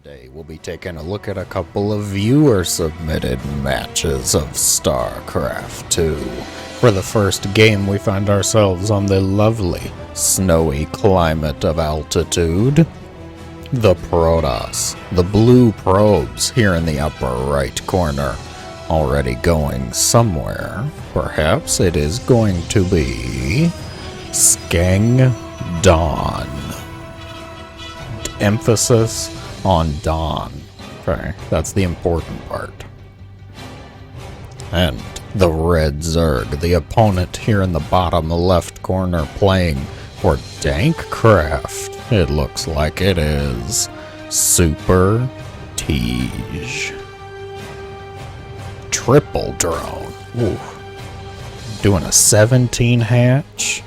Today we'll be taking a look at a couple of viewer-submitted matches of StarCraft 2. For the first game, we find ourselves on the lovely, snowy climate of altitude. The Protoss, the blue probes here in the upper right corner, already going somewhere. Perhaps it is going to be Skang Dawn. Emphasis on Dawn. Okay, that's the important part. And the Red Zerg, the opponent here in the bottom left corner, playing for Dankcraft. It looks like it is Super Tej. Triple drone. Ooh. Doing a 17 hatch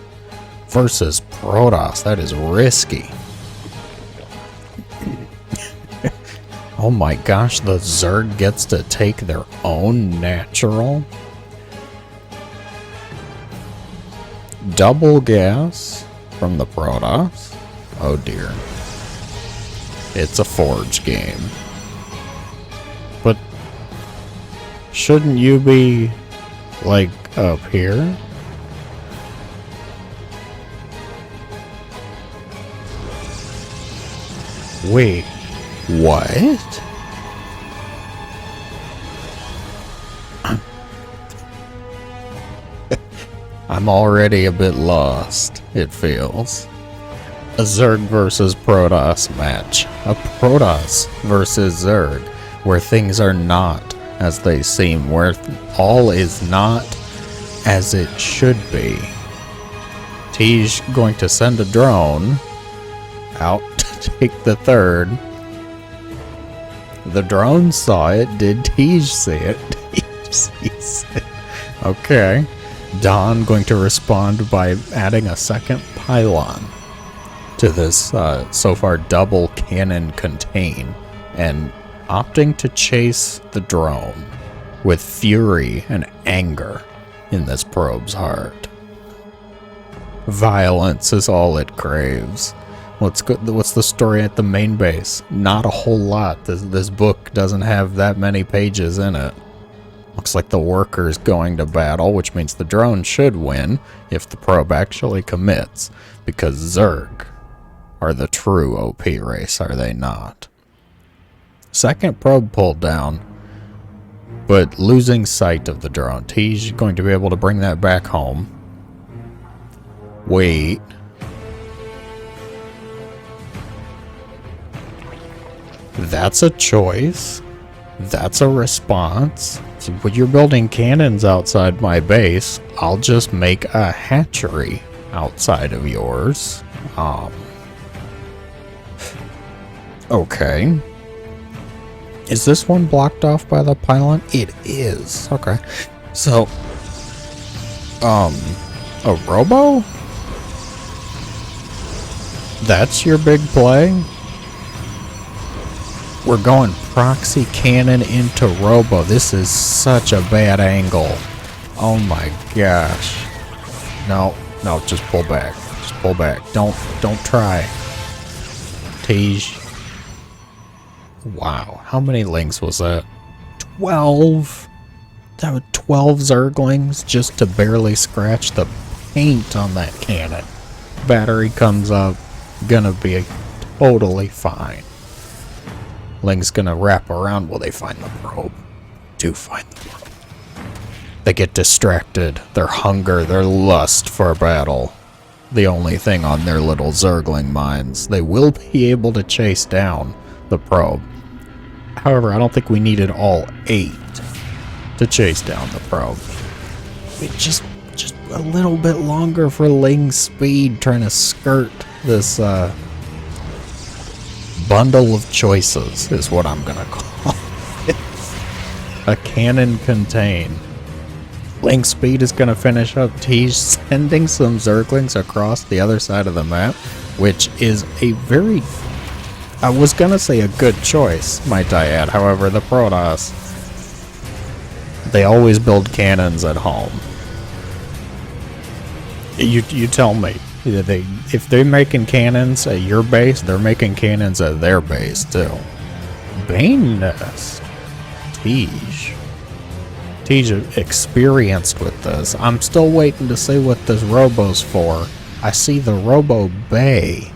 versus Protoss. That is risky. Oh my gosh, the Zerg gets to take their own natural. Double gas from the Protoss. Oh dear. It's a Forge game. But shouldn't you be, like, up here? Wait. What? I'm already a bit lost, it feels. A Zerg versus Protoss match. A Protoss versus Zerg, where things are not as they seem, where all is not as it should be. Tej going to send a drone out to take the third. The drone saw it. Did Tej see it? Tej sees it. Okay. Dawn going to respond by adding a second pylon to this so far double cannon contain and opting to chase the drone with fury and anger in this probe's heart. Violence is all it craves. What's the story at the main base? Not a whole lot. This book doesn't have that many pages in it. Looks like the worker's going to battle, which means the drone should win if the probe actually commits, because Zerg are the true OP race, are they not? Second probe pulled down, but losing sight of the drone. T's going to be able to bring that back home. Wait. That's a choice. That's a response. So when you're building cannons outside my base, I'll just make a hatchery outside of yours. Okay. Is this one blocked off by the pylon? It is. Okay. So, a robo? That's your big play? We're going proxy cannon into robo. This is such a bad angle. Oh my gosh. No, just pull back. Just pull back. Don't try. Tej. Wow, how many links was that? 12. That was 12 Zerglings just to barely scratch the paint on that cannon. Battery comes up, gonna be totally fine. Ling's gonna wrap around. Will they find the probe? Do find the probe. They get distracted. Their hunger, their lust for battle. The only thing on their little Zergling minds. They will be able to chase down the probe. However, I don't think we needed all 8 to chase down the probe. Just a little bit longer for Ling's speed, trying to skirt this, bundle of choices is what I'm gonna call it. A cannon contain. Link speed is gonna finish up. Tej sending some Zerglings across the other side of the map, which is a very, I was gonna say a good choice, might I add. However, the Protoss, they always build cannons at home. You tell me. If they're making cannons at your base, they're making cannons at their base too. Bane nest. Tej experienced with this. I'm still waiting to see what this robo's for. I see the robo bay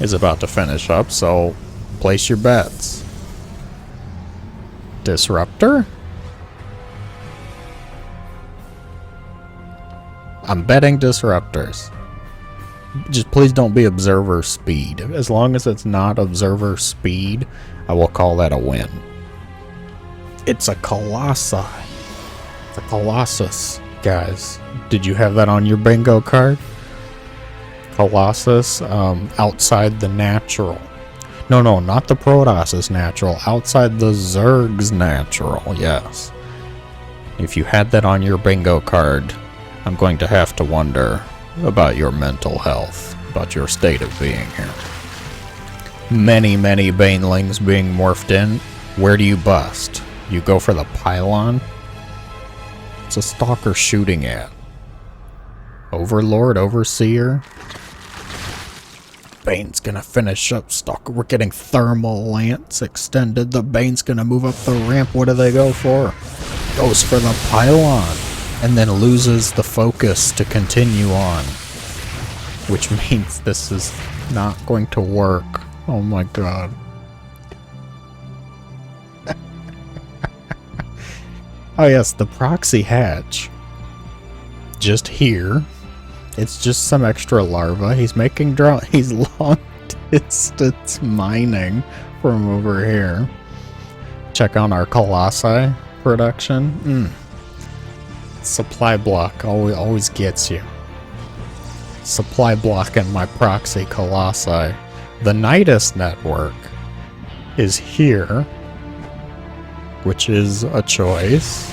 is about to finish up, so place your bets. Disruptor? I'm betting disruptors. Just please don't be observer speed. As long as it's not observer speed, I will call that a win. It's a Colossi. It's a Colossus, guys. Did you have that on your bingo card? Colossus, outside the natural. No, not the Protoss natural. Outside the Zerg's natural, yes. If you had that on your bingo card, I'm going to have to wonder about your mental health, about your state of being here. Many banelings being morphed in. Where do you bust? You go for the pylon? It's a stalker shooting at. Overlord, Overseer. Bane's gonna finish up Stalker. We're getting Thermal Lance extended. The Bane's gonna move up the ramp. What do they go for? Goes for the pylon. And then loses the focus to continue on. Which means this is not going to work. Oh my god. Oh yes, the proxy hatch. Just here. It's just some extra larva. He's making he's long distance mining from over here. Check on our Colossi production. Supply block always gets you. Supply block in my proxy Colossi. The Nidus network is here, which is a choice.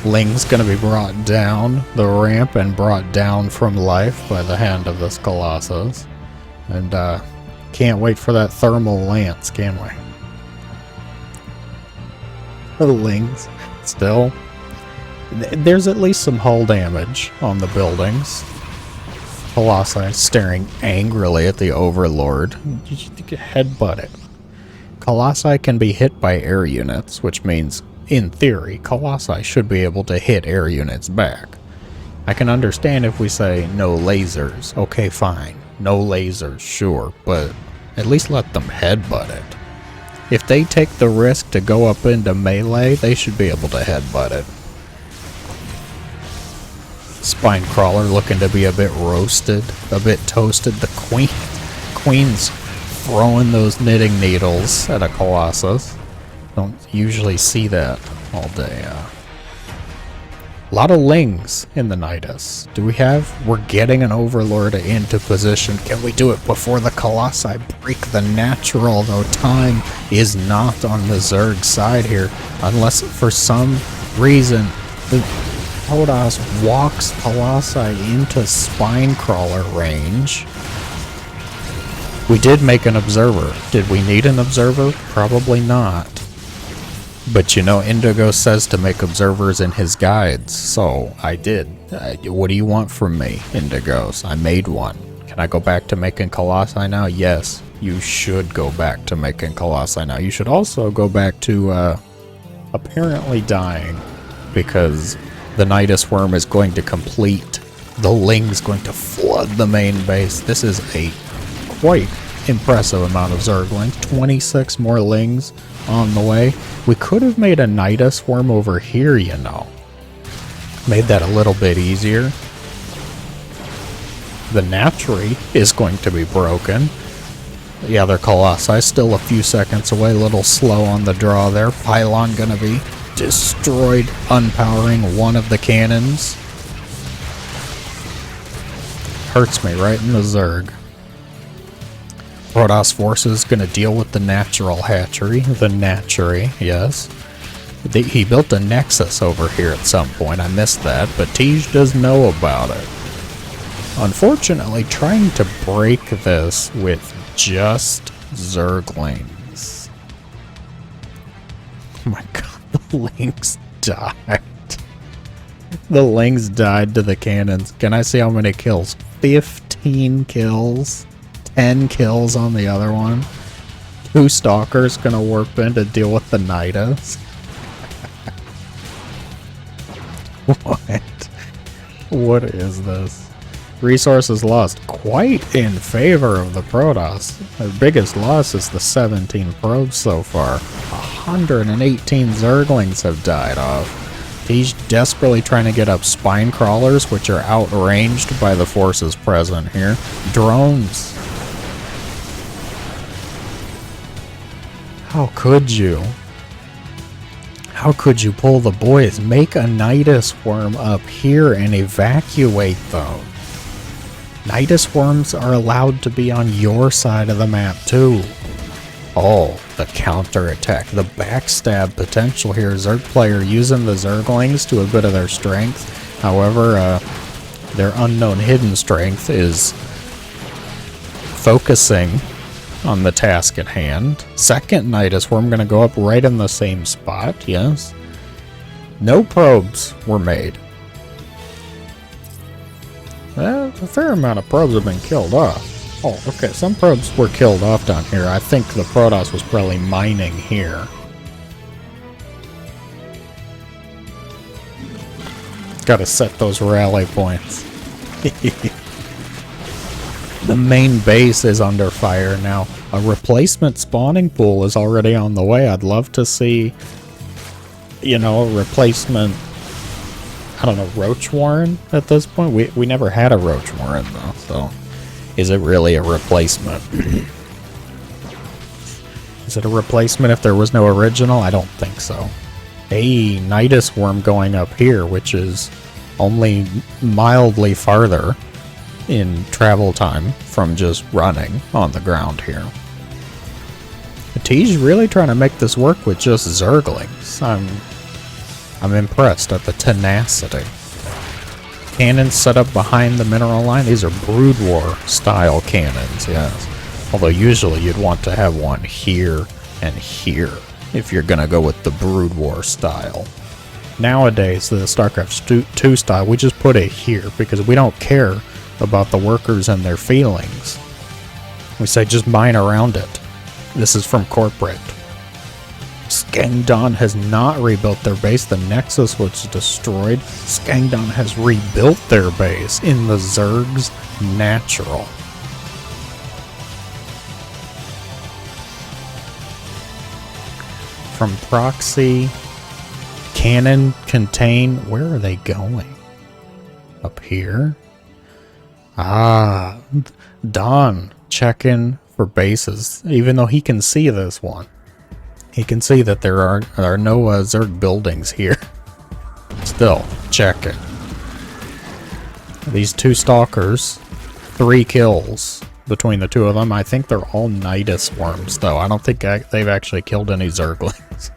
Ling's gonna be brought down the ramp and brought down from life by the hand of this Colossus. And can't wait for that thermal lance, can we? The Lings still. There's at least some hull damage on the buildings. Colossi staring angrily at the Overlord. Headbutt it. Colossi can be hit by air units, which means, in theory, Colossi should be able to hit air units back. I can understand if we say no lasers. Okay, fine. No lasers, sure, but at least let them headbutt it. If they take the risk to go up into melee, they should be able to headbutt it. Spine crawler looking to be a bit roasted, a bit toasted. The queen's throwing those knitting needles at a Colossus. Don't usually see that all day. A lot of Lings in the Nidus. We're getting an Overlord into position. Can we do it before the Colossi break the natural, though time is not on the Zerg side here, unless for some reason the Protoss walks Colossi into spine crawler range. We did make an observer. Did we need an observer? Probably not. But you know, Indigos says to make observers in his guides, so I did. What do you want from me, Indigos? I made one. Can I go back to making Colossi now? Yes, you should go back to making Colossi now. You should also go back to apparently dying, because the Nidus Worm is going to complete. The Ling's going to flood the main base. This is a quite impressive amount of Zerglings. 26 more Lings on the way. We could have made a Nidus Worm over here, you know. Made that a little bit easier. The Natry is going to be broken. The other Colossi still a few seconds away. A little slow on the draw there. Pylon gonna be destroyed, unpowering one of the cannons. Hurts me right in the Zerg. Protoss forces gonna deal with the natural hatchery. The Natry, yes. He built a Nexus over here at some point. I missed that, but Tej does know about it. Unfortunately, trying to break this with just Zerglings. Oh my god. The Lings died. The Lings died to the cannons. Can I see how many kills? 15 kills. 10 kills on the other one. 2 stalkers gonna warp in to deal with the Nidus. What? What is this? Resources lost quite in favor of the Protoss. The biggest loss is the 17 probes so far. 118 Zerglings have died off. He's desperately trying to get up spine crawlers, which are outranged by the forces present here. Drones. How could you? How could you pull the boys? Make a Nidus worm up here and evacuate them. Nidus worms are allowed to be on your side of the map too. Oh, the counterattack, the backstab potential here. Zerg player using the Zerglings to a bit of their strength. However, their unknown hidden strength is focusing on the task at hand. Second Nidus worm gonna go up right in the same spot, yes. No probes were made. Well, a fair amount of probes have been killed off. Oh, okay, some probes were killed off down here. I think the Protoss was probably mining here. Gotta set those rally points. The main base is under fire now. A replacement spawning pool is already on the way. I'd love to see, you know, a replacement, I don't know, Roach Warren at this point. We never had a Roach Warren though, so is it really a replacement? Is it a replacement if there was no original? I don't think so. A Nidus worm going up here, which is only mildly farther in travel time from just running on the ground here. T's really trying to make this work with just Zerglings. I'm impressed at the tenacity. Cannons set up behind the mineral line. These are Brood War style cannons, yes. Although usually you'd want to have one here and here if you're gonna go with the Brood War style. Nowadays, the StarCraft 2 style, we just put it here because we don't care about the workers and their feelings. We say just mine around it. This is from corporate. Skangdon has not rebuilt their base. The Nexus was destroyed. Skangdon has rebuilt their base in the Zerg's natural. From Proxy, cannon contain. Where are they going? Up here? Ah, Don checking for bases, even though he can see this one. He can see that there are no Zerg buildings here. Still, check it. These 2 stalkers, 3 kills between the 2 of them. I think they're all Nidus worms, though. I don't think they've actually killed any Zerglings.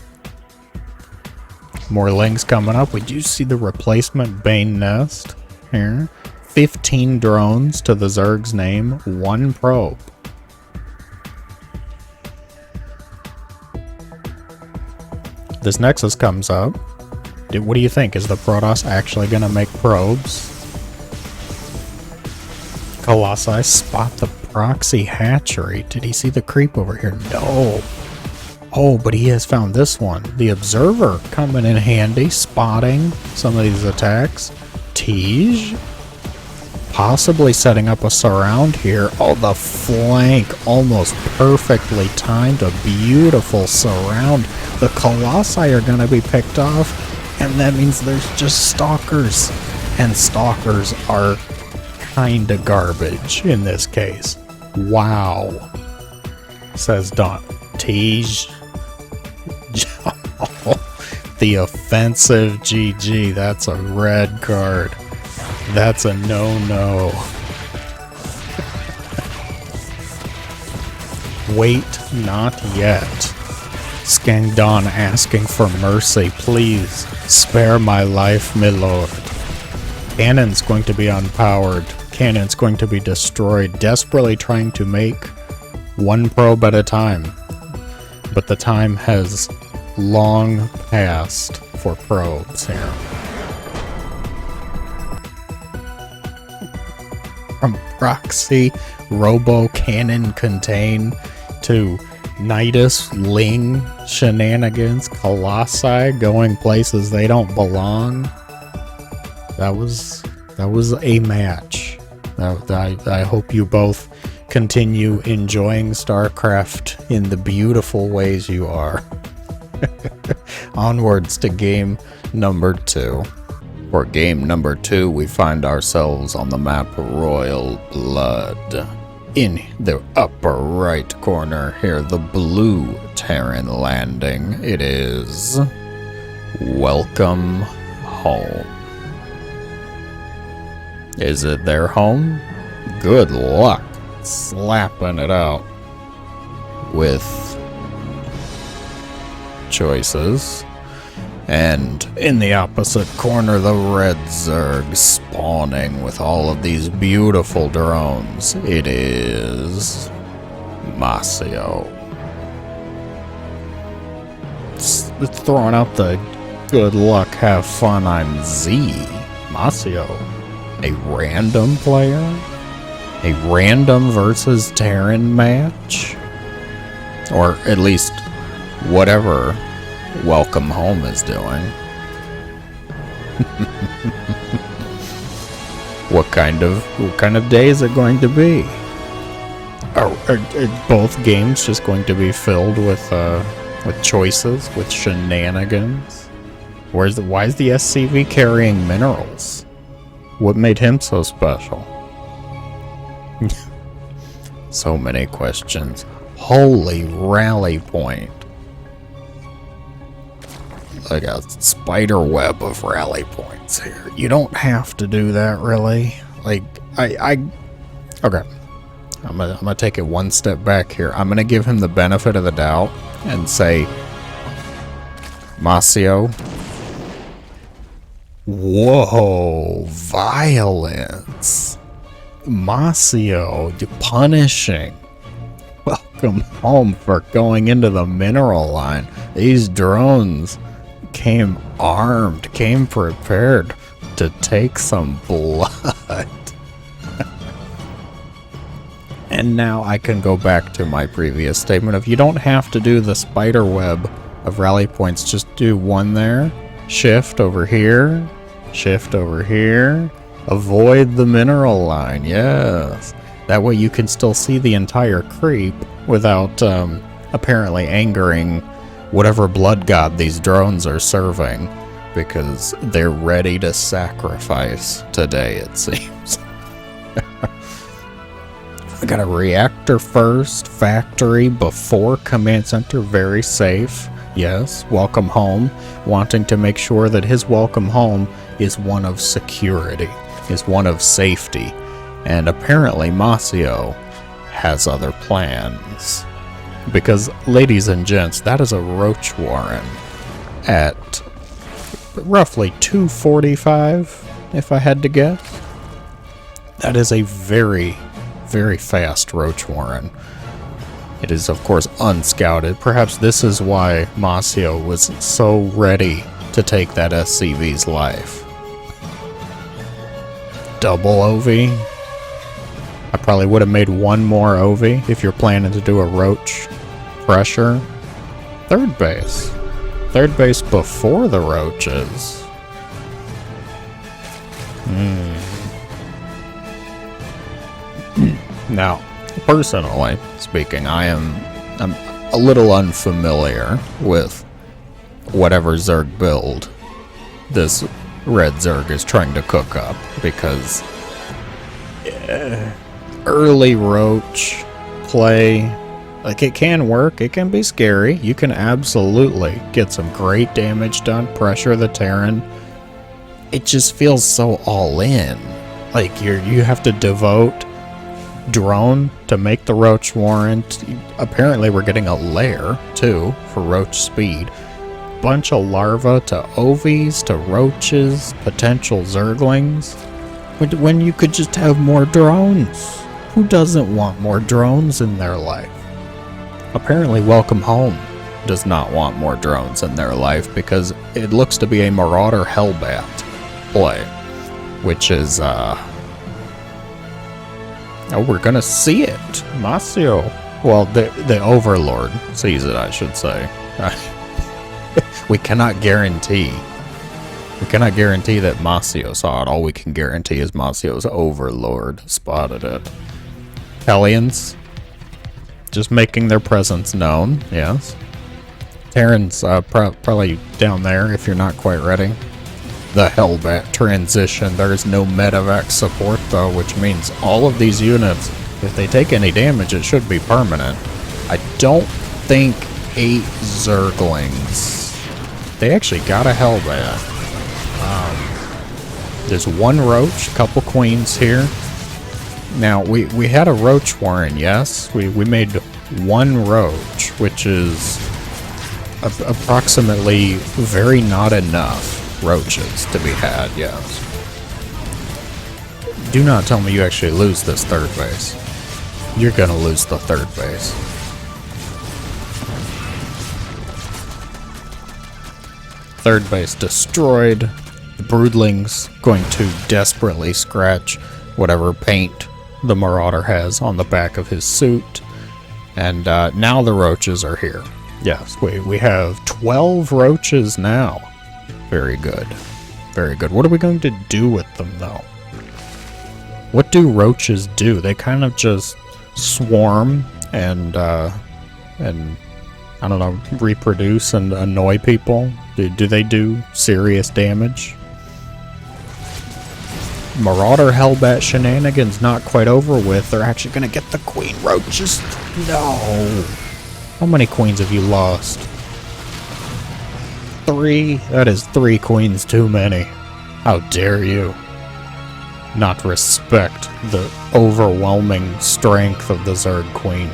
More lings coming up. We do see the replacement Bane nest here. 15 drones to the Zerg's name, 1 probe. This Nexus comes up. What do you think? Is the Protoss actually going to make probes? Colossi spot the Proxy hatchery. Did he see the creep over here? No. Oh, but he has found this one. The Observer coming in handy, spotting some of these attacks. Tej possibly setting up a surround here. Oh, the flank almost perfectly timed. A beautiful surround. The Colossi are going to be picked off, and that means there's just Stalkers. And Stalkers are kinda garbage in this case. Wow, says Don. Tej. The offensive GG. That's a red card. That's a no-no. Wait, not yet. Skangdon asking for mercy. Please, spare my life, my lord. Cannon's going to be unpowered. Cannon's going to be destroyed. Desperately trying to make 1 probe at a time. But the time has long passed for probes here. From Proxy, Robo Cannon Contain to Nidus, Ling, shenanigans, Colossi going places they don't belong. That was a match. I hope you both continue enjoying StarCraft in the beautiful ways you are. Onwards to game number 2. For game number 2, we find ourselves on the map Royal Blood. In the upper right corner here, the blue Terran landing. It is welcome home. Is it their home? Good luck slapping it out with choices. And in the opposite corner, the red Zerg spawning with all of these beautiful drones. It is Masio. It's throwing out the good luck, have fun, I'm Z. Masio. A random player? A random versus Terran match? Or at least whatever Welcome Home is doing. What kind of day is it going to be? Are both games just going to be filled with choices, with shenanigans? Why is the SCV carrying minerals? What made him so special? So many questions. Holy rally point. Like a spider web of rally points here. You don't have to do that, really. Like, okay. I'm gonna take it one step back here. I'm gonna give him the benefit of the doubt and say, Masio. Whoa, violence. Masio, punishing. Welcome home for going into the mineral line. These drones came armed, came prepared to take some blood. And now I can go back to my previous statement of you don't have to do the spider web of rally points, just do one there, shift over here, avoid the mineral line, yes. That way you can still see the entire creep without apparently angering whatever blood god these drones are serving, because they're ready to sacrifice today, it seems. I got a reactor first, factory before command center, very safe. Yes, welcome home, wanting to make sure that his welcome home is one of security, is one of safety. And apparently Masio has other plans. Because, ladies and gents, that is a roach warren at roughly 245, if I had to guess. That is a very, very fast roach warren. It is, of course, unscouted. Perhaps this is why Masio was so ready to take that SCV's life. Double OV. I probably would have made one more OV if you're planning to do a roach pressure. Third base. Third base before the roaches. Now, personally speaking, I'm a little unfamiliar with whatever Zerg build this red Zerg is trying to cook up, because early roach play, like, it can work, it can be scary, you can absolutely get some great damage done, pressure the Terran. It just feels so all in, like you have to devote drone to make the roach warrant. Apparently we're getting a lair too for roach speed, bunch of larvae to OVs to roaches, potential Zerglings, when you could just have more drones. Who doesn't want more drones in their life? Apparently Welcome Home does not want more drones in their life, because it looks to be a Marauder Hellbat play, which is oh, we're gonna see it. Masio Well, the Overlord sees it, I should say. We cannot guarantee. We cannot guarantee that Masio saw it. All we can guarantee is Masio's Overlord spotted it. Hellions, just making their presence known, yes. Terran's probably down there if you're not quite ready. The Hellbat transition. There is no medevac support though, which means all of these units, if they take any damage, it should be permanent. I don't think 8 Zerglings. They actually got a Hellbat. There's 1 Roach, a couple Queens here. Now, we had a Roach Warren, yes. We made 1 Roach, which is approximately very not enough Roaches to be had, yes. Do not tell me you actually lose this 3rd base. You're gonna lose the 3rd base. Third base destroyed. The Broodlings going to desperately scratch whatever paint the Marauder has on the back of his suit. And now the Roaches are here. Yes, we have 12 Roaches now. Very good. Very good. What are we going to do with them, though? What do Roaches do? They kind of just swarm and I don't know, reproduce and annoy people. Do they do serious damage? Marauder Hellbat shenanigans not quite over with. They're actually going to get the Queen Roaches. No. How many queens have you lost? 3? That is 3 queens too many. How dare you not respect the overwhelming strength of the Zerg Queen.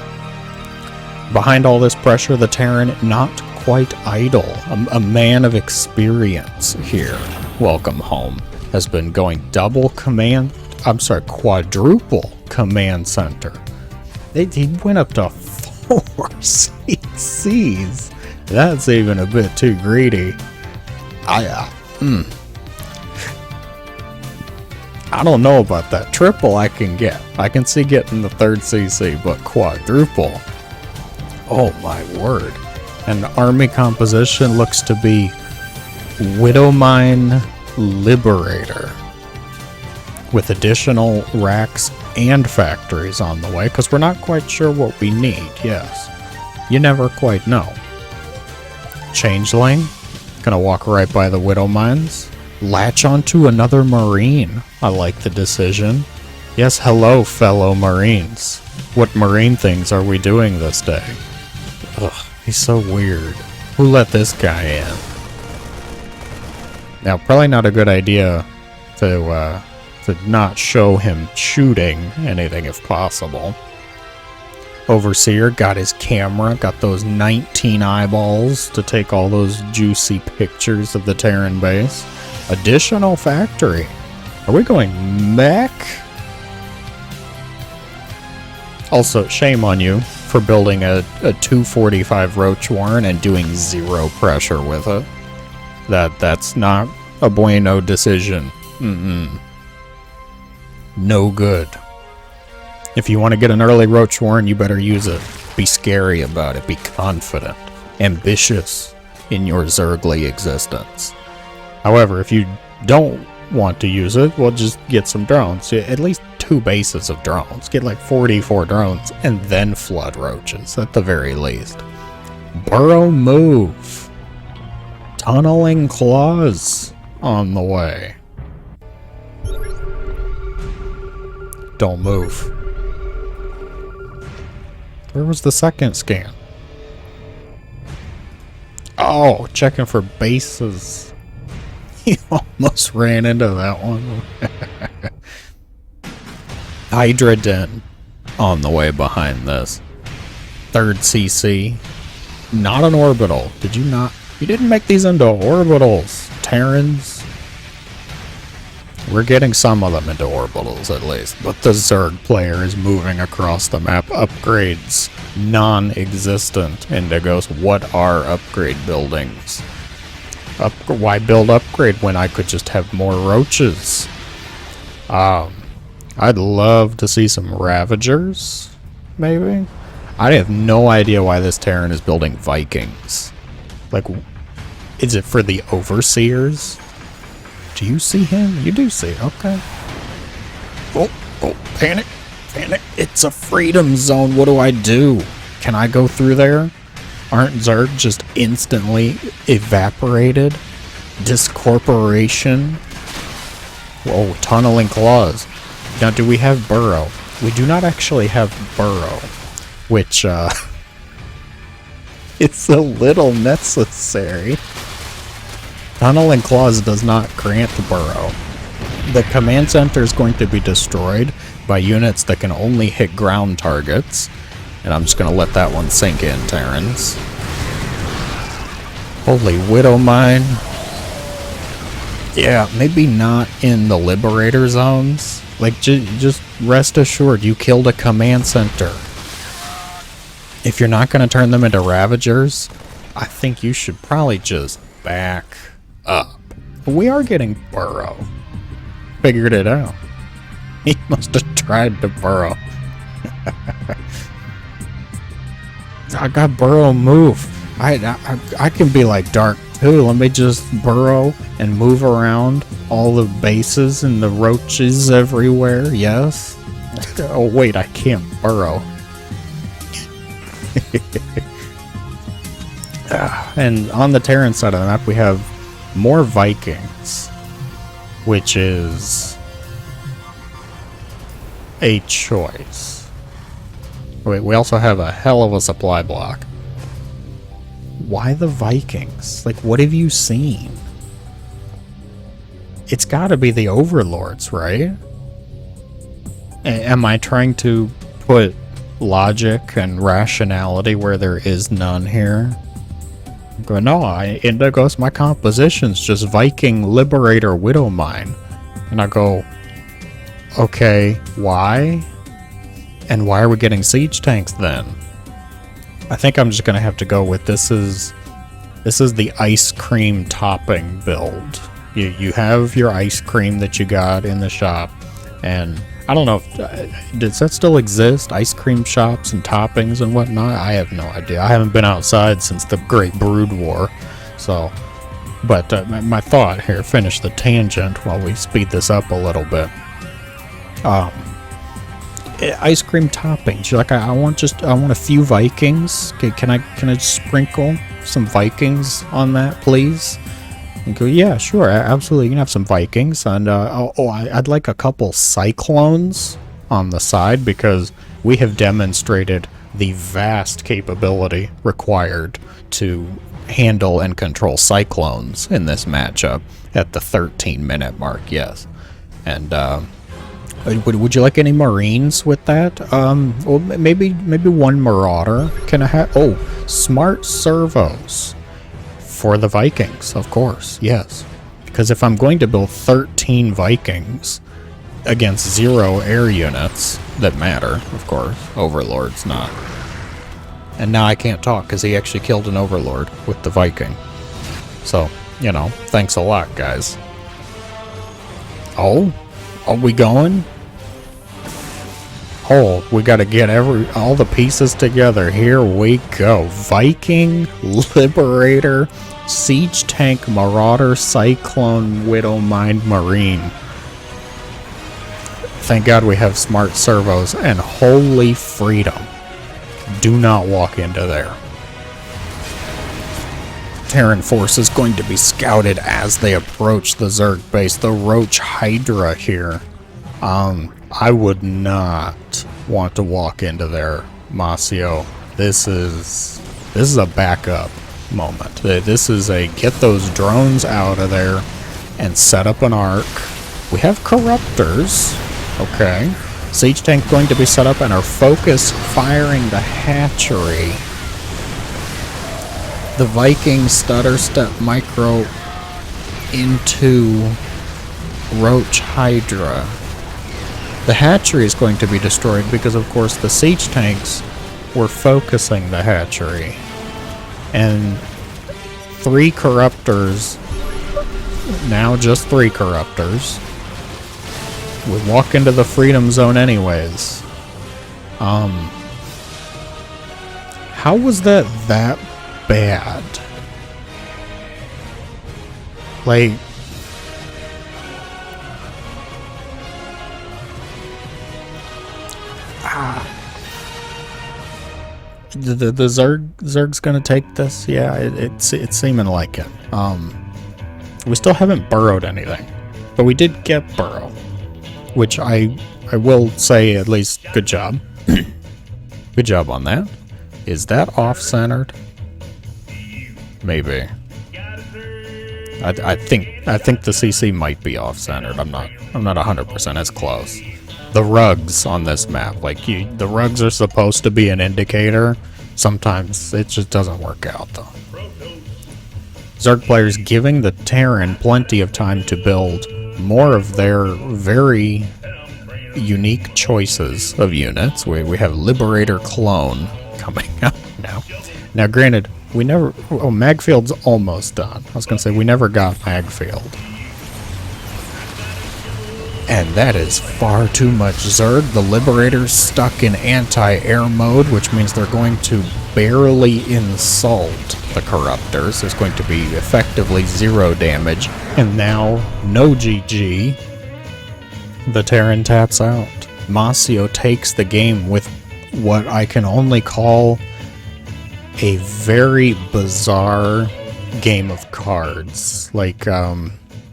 Behind all this pressure, the Terran not quite idle. A man of experience here. Welcome home. Has been going quadruple command center. He went up to 4 CCs. That's even a bit too greedy. I don't know about that. Triple I can get. I can see getting the 3rd CC, but quadruple. Oh my word. And army composition looks to be Widowmine Liberator. With additional racks and factories on the way, because we're not quite sure what we need, yes. You never quite know. Changeling. Gonna walk right by the Widowmines. Latch onto another Marine. I like the decision. Yes, hello, fellow Marines. What Marine things are we doing this day? Ugh, he's so weird. Who let this guy in? Now, probably not a good idea to not show him shooting anything if possible. Overseer got his camera, got those 19 eyeballs to take all those juicy pictures of the Terran base. Additional factory. Are we going mech? Also, shame on you for building a 245 Roach Warren and doing 0 pressure with it. That's not a bueno decision. No good. If you want to get an early Roach Warren, you better use it. Be scary about it. Be confident. Ambitious in your Zergly existence. However, if you don't want to use it, well, just get some drones. At least 2 bases of drones. Get like 44 drones and then flood Roaches at the very least. Burrow move. Tunneling claws on the way. Don't move. Where was the second scan? Oh, checking for bases. He almost ran into that one. Hydra Den on the way behind this. 3rd CC. Not an orbital. Did you not? You didn't make these into orbitals, Terrans. We're getting some of them into orbitals at least, but the Zerg player is moving across the map. Upgrades non-existent. Indigos, what are upgrade buildings? Why build upgrade when I could just have more Roaches? I'd love to see some Ravagers, maybe. I have no idea why this Terran is building Vikings. Like, is it for the Overseers? Do you see him? You do see, okay. Oh, panic, panic. It's a freedom zone. What do I do? Can I go through there? Aren't Zerg just instantly evaporated? Discorporation? Whoa, tunneling claws. Now, do we have burrow? We do not actually have burrow, which, it's a little necessary. Tunneling claws does not grant burrow. The command center is going to be destroyed by units that can only hit ground targets. And I'm just going to let that one sink in, Terrans. Holy Widow Mine. Yeah, maybe not in the Liberator zones. Like, just rest assured, you killed a command center. If you're not going to turn them into Ravagers, I think you should probably just back up. We are getting burrow. Figured it out. He must have tried to burrow. I got burrow move. I can be like Dark too. Let me just burrow and move around all the bases and the roaches everywhere. Yes. Oh wait, I can't burrow. And on the Terran side of the map, we have more Vikings, which is a choice. Wait, we also have a hell of a supply block. Why the Vikings? Like, what have you seen? It's gotta be the Overlords, right? Am I trying to put logic and rationality where there is none here? I'm going, no, Indigos, my composition's just Viking Liberator Widow Mine. And I go, okay, why? And why are we getting siege tanks then? I think I'm just gonna have to go with this is the ice cream topping build. You have your ice cream that you got in the shop, and I don't know if does that still exist? Ice cream shops and toppings and whatnot? I have no idea. I haven't been outside since the Great Brood War, so. But my thought here, finish the tangent while we speed this up a little bit. Ice cream toppings. You're like, I want a few Vikings. Okay, can I just sprinkle some Vikings on that, please? And go, yeah, sure, absolutely. You can have some Vikings, and I'd like a couple Cyclones on the side because we have demonstrated the vast capability required to handle and control Cyclones in this matchup at the 13-minute mark. Yes, and would you like any Marines with that? Well, maybe one Marauder. Can I have? Smart servos for the Vikings, of course. Yes, because if I'm going to build 13 Vikings against 0 air units that matter, of course, Overlord's not. And now I can't talk because he actually killed an Overlord with the Viking. So, you know, thanks a lot, guys. Oh, are we going? Oh, we gotta get all the pieces together. Here we go. Viking, Liberator, Siege Tank, Marauder, Cyclone, Widow Mine, Marine. Thank God we have smart servos, and holy freedom. Do not walk into there. Terran force is going to be scouted as they approach the Zerg base. The Roach Hydra here. I would not want to walk into there, Masio. This is a backup moment. This is a get those drones out of there and set up an arc. We have Corruptors. Okay. Siege tank going to be set up and our focus firing the hatchery. The Viking stutter step micro into Roach Hydra. The hatchery is going to be destroyed because, of course, the siege tanks were focusing the hatchery. And 3 Corruptors, now just 3 Corruptors, would walk into the freedom zone anyways. How was that bad? Like... The Zerg's gonna take this? Yeah, it's seeming like it. We still haven't burrowed anything, but we did get burrow, which I will say at least good job. Good job on that. Is that off-centered? Maybe. I think the CC might be off-centered. I'm not 100%. It's close. The rugs on this map, like the rugs are supposed to be an indicator. Sometimes it just doesn't work out though. Zerg players giving the Terran plenty of time to build more of their very unique choices of units. We have Liberator Clone coming up now. Now granted, we never... Oh, Magfield's almost done. I was going to say, we never got Magfield. And that is far too much Zerg. The Liberator's stuck in anti-air mode, which means they're going to barely insult the Corruptors. There's going to be effectively 0 damage. And now, no GG. The Terran taps out. Masio takes the game with what I can only call a very bizarre game of cards. Like,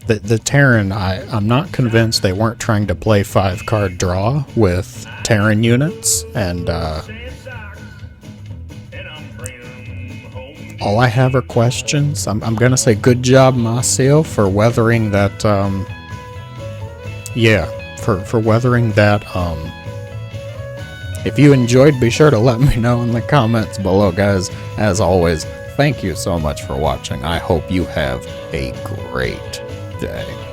the Terran, I'm not convinced they weren't trying to play 5-card draw with Terran units, and all I have are questions. I'm gonna say good job, Masio, for weathering that, for weathering that. If you enjoyed, be sure to let me know in the comments below, guys. As always, thank you so much for watching. I hope you have a great day.